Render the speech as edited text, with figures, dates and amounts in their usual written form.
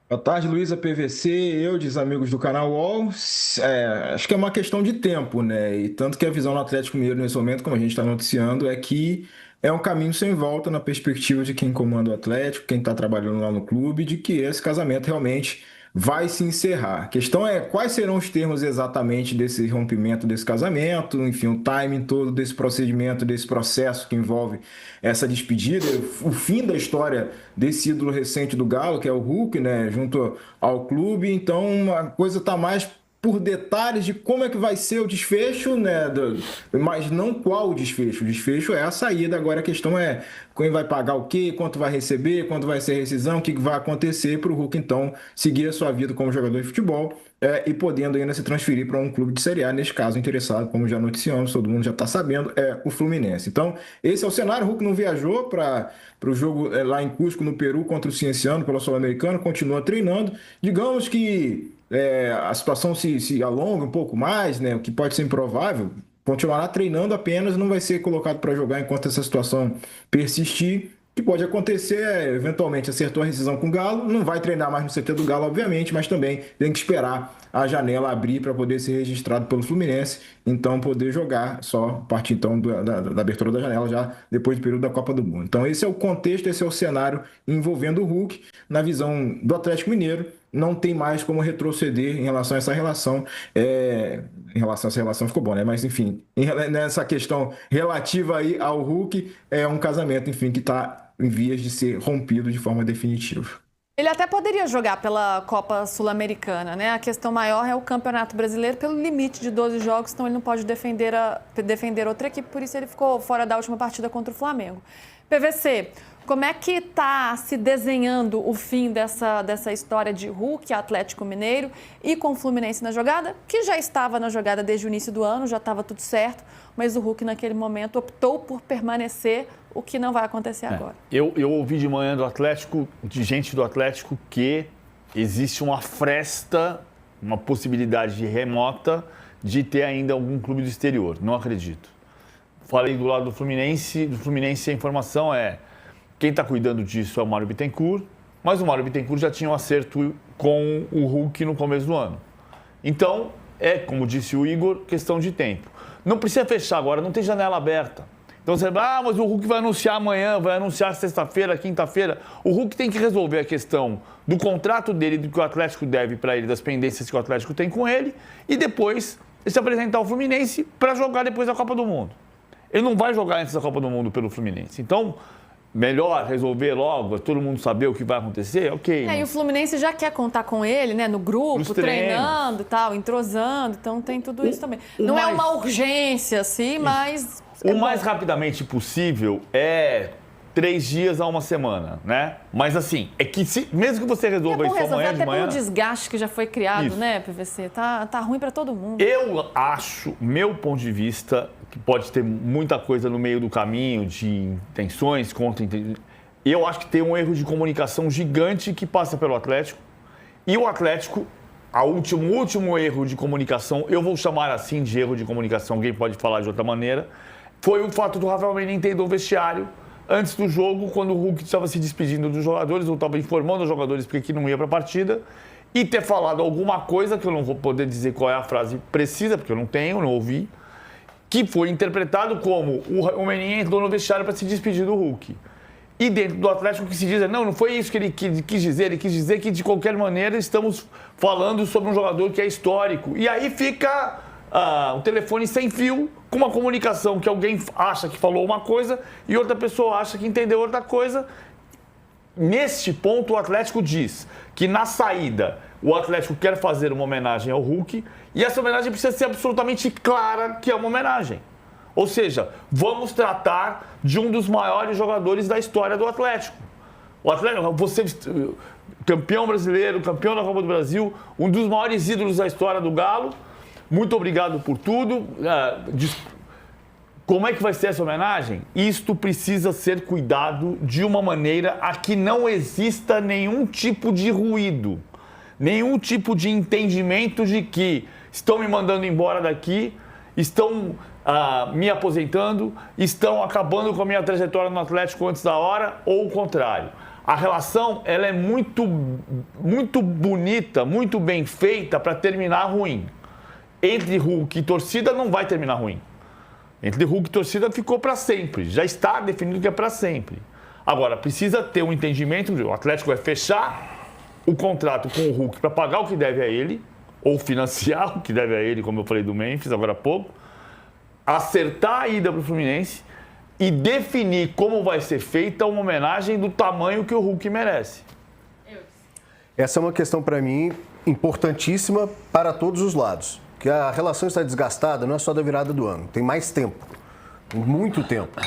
Boa tarde, Luísa PVC, amigos do canal UOL. Acho que é uma questão de tempo, né? E tanto que a visão do Atlético Mineiro nesse momento, como a gente está noticiando, é que é um caminho sem volta na perspectiva de quem comanda o Atlético, quem está trabalhando lá no clube, de que esse casamento realmente vai se encerrar. A questão é quais serão os termos exatamente desse rompimento desse casamento, enfim, o timing todo desse procedimento, desse processo que envolve essa despedida, o fim da história desse ídolo recente do Galo, que é o Hulk, né, junto ao clube. Então, a coisa está mais por detalhes de como é que vai ser o desfecho, né? Mas não qual o desfecho. O desfecho é a saída. Agora a questão é quem vai pagar o quê, quanto vai receber, quanto vai ser a rescisão, o que vai acontecer para o Hulk, então, seguir a sua vida como jogador de futebol. E podendo ainda se transferir para um clube de Série A, neste caso interessado, como já noticiamos, todo mundo já está sabendo, é o Fluminense. Então, esse é o cenário. O Hulk não viajou para o jogo lá em Cusco, no Peru, contra o Cienciano, pela Sul-Americana, continua treinando. Digamos que a situação se alonga um pouco mais, né, o que pode ser improvável, continuará treinando apenas, não vai ser colocado para jogar enquanto essa situação persistir. O que pode acontecer é, eventualmente, acertou a rescisão com o Galo, não vai treinar mais no CT do Galo, obviamente, mas também tem que esperar a janela abrir para poder ser registrado pelo Fluminense, então poder jogar só a partir então da abertura da janela, já depois do período da Copa do Mundo. Então esse é o contexto, esse é o cenário envolvendo o Hulk, na visão do Atlético Mineiro. Não tem mais como retroceder em relação a essa relação. Em relação a essa relação ficou bom, né? Mas, enfim, nessa questão relativa aí ao Hulk, é um casamento, enfim, que está em vias de ser rompido de forma definitiva. Ele até poderia jogar pela Copa Sul-Americana, né? A questão maior é o Campeonato Brasileiro pelo limite de 12 jogos, então ele não pode defender outra equipe, por isso ele ficou fora da última partida contra o Flamengo. PVC, como é que está se desenhando o fim dessa história de Hulk, Atlético Mineiro e com o Fluminense na jogada? Que já estava na jogada desde o início do ano, já estava tudo certo, mas o Hulk naquele momento optou por permanecer, o que não vai acontecer agora. Eu ouvi de manhã do Atlético, de gente do Atlético, que existe uma fresta, uma possibilidade remota de ter ainda algum clube do exterior. Não acredito. Falei do lado do Fluminense a informação é quem está cuidando disso é o Mário Bittencourt, mas o Mário Bittencourt já tinha um acerto com o Hulk no começo do ano. Então, como disse o Igor, questão de tempo. Não precisa fechar agora, não tem janela aberta. Então você vai, mas o Hulk vai anunciar amanhã, vai anunciar sexta-feira, quinta-feira. O Hulk tem que resolver a questão do contrato dele, do que o Atlético deve para ele, das pendências que o Atlético tem com ele, e depois se apresentar ao Fluminense para jogar depois da Copa do Mundo. Ele não vai jogar antes da Copa do Mundo pelo Fluminense. Então, melhor resolver logo, todo mundo saber o que vai acontecer, ok. E o Fluminense já quer contar com ele, né, no grupo, treinando e tal, entrosando, então tem tudo isso também. Não é uma urgência, assim, mas... O mais rapidamente possível é 3 dias a 1 semana, né? Mas assim, é que mesmo que você resolva isso amanhã de manhã... Até pelo desgaste que já foi criado, né, PVC? Tá ruim para todo mundo. Eu acho, meu ponto de vista, que pode ter muita coisa no meio do caminho, de intenções, contra-intenções. Eu acho que tem um erro de comunicação gigante que passa pelo Atlético. E o Atlético, o último erro de comunicação, eu vou chamar assim de erro de comunicação, alguém pode falar de outra maneira, foi o fato do Rafael Menin ter ido ao vestiário antes do jogo, quando o Hulk estava se despedindo dos jogadores, ou estava informando os jogadores porque não ia para a partida, e ter falado alguma coisa, que eu não vou poder dizer qual é a frase precisa, porque eu não ouvi, que foi interpretado como o Menin entrou no vestiário para se despedir do Hulk. E dentro do Atlético o que se diz é, não foi isso que ele quis dizer, ele quis dizer que de qualquer maneira estamos falando sobre um jogador que é histórico. E aí fica o telefone sem fio, com uma comunicação que alguém acha que falou uma coisa e outra pessoa acha que entendeu outra coisa. Neste ponto, o Atlético diz que na saída o Atlético quer fazer uma homenagem ao Hulk e essa homenagem precisa ser absolutamente clara que é uma homenagem. Ou seja, vamos tratar de um dos maiores jogadores da história do Atlético. O Atlético, você, campeão brasileiro, campeão da Copa do Brasil, um dos maiores ídolos da história do Galo. Muito obrigado por tudo. Como é que vai ser essa homenagem? Isto precisa ser cuidado de uma maneira a que não exista nenhum tipo de ruído, nenhum tipo de entendimento de que estão me mandando embora daqui, estão me aposentando, estão acabando com a minha trajetória no Atlético antes da hora, ou o contrário. A relação ela é muito bonita, muito bem feita para terminar ruim. Entre Hulk e torcida não vai terminar ruim. Entre Hulk e torcida ficou para sempre. Já está definido que é para sempre. Agora, precisa ter um entendimento. O Atlético vai fechar o contrato com o Hulk para pagar o que deve a ele, ou financiar o que deve a ele, como eu falei do Memphis agora há pouco, acertar a ida para o Fluminense e definir como vai ser feita uma homenagem do tamanho que o Hulk merece. Essa é uma questão, para mim, importantíssima para todos os lados. Porque a relação está desgastada não é só da virada do ano, tem mais tempo, muito tempo.